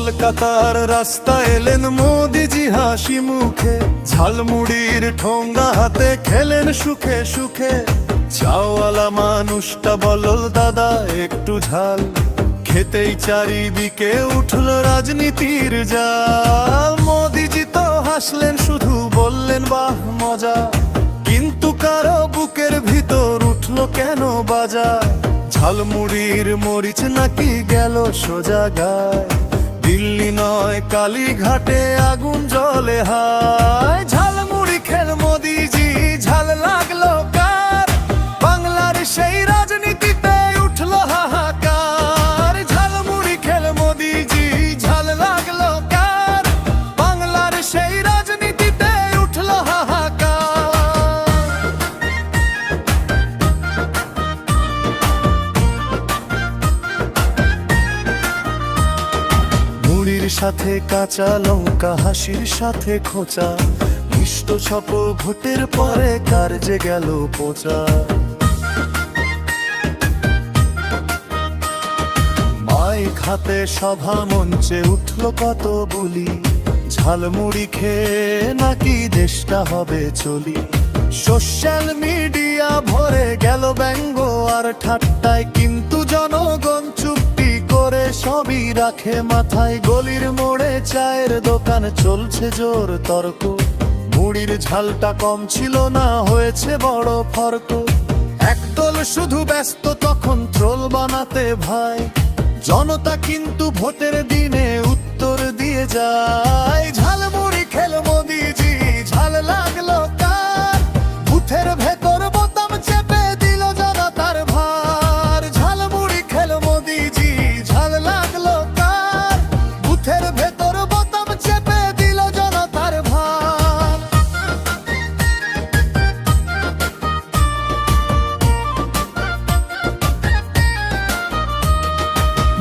কলকাতার রাস্তা এলেন মোদিজি হাসি মুখে, ঝালমুড়ির ঠোঙ্গা হাতে খেলেন সুখে সুখে। চাওয়ালা মানুষটা বলল দাদা একটু ঝাল, খেতেই চারিদিকে উঠল রাজনীতির জাল। মোদিজি তো হাসলেন শুধু বললেন বাহ মজা, কিন্তু কারো বুকের ভিতর উঠল কেন বাজা। ঝালমুড়ির মরিচ নাকি গেল সোজা গায়, দিল্লি নয় কালীঘাটে আগুন জ্বলে হায়। ঝালমুড়ি খেল মোদিজি, ঝাল লাগলো কার, বাংলার সেই রাজনীতিতে উঠলো হাহাকার। ঝালমুড়ি খেল মোদিজি, ঝাল লাগলো কার, বাংলার সেই রাজনীতিতে উঠলো হাহাকার। মুড়ির সাথে কাঁচা লঙ্কা, হাসির সাথে খোঁচা, মিষ্ট ছপ ভোটের পরে কার যে গেল পোচা। মাইক হাতে সভা মঞ্চে উঠল কত বুলি, ঝালমুড়ি খেয়ে নাকি দেশটা হবে চলি। সোশ্যাল মিডিয়া ভরে গেল ব্যঙ্গ আর ঠাট্টায়, কিন্তু জনগণ চুপটি করে সবই রাখে মাথায়। গলির মোড়ে চায়ের দোকান চলছে জোর তর্ক, মুড়ির ঝালটা কম ছিল না হয়েছে বড় ফর্ক। একদল শুধু ব্যস্ত তখন ট্রোল বানাতে ভাই, জনতা কিন্তু ভোটের দিনে উত্তর দিয়ে যায়। ঝালমুড়ি খেল মোদিজি, ঝাল লাগলো কার, বুথের ভেতর বোতাম চেপে দিল জনতার ভার। ঝালমুড়ি খেল মোদিজি, ঝাল লাগলো কার, বুথের ভেতর বোতাম চেপে দিল জনতার ভার।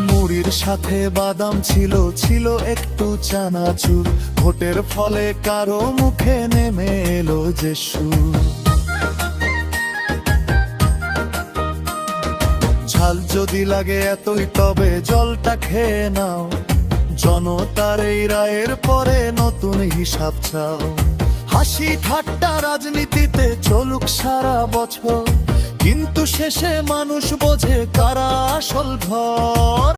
মুড়ির সাথে বাদাম ছিল, ছিল একটু চানাচুর, ভোটের ফলে কারো মুখে নেমে এলো যে সুর। ঝাল যদি লাগে এতই তবে জলটা খেয়ে নাও, জনতার এই রায়ের পরে নতুন হিসাব চাও। হাসি ঠাট্টা রাজনীতিতে চলুক সারা বছর, কিন্তু শেষে মানুষ বোঝে কারা আসল ঘর।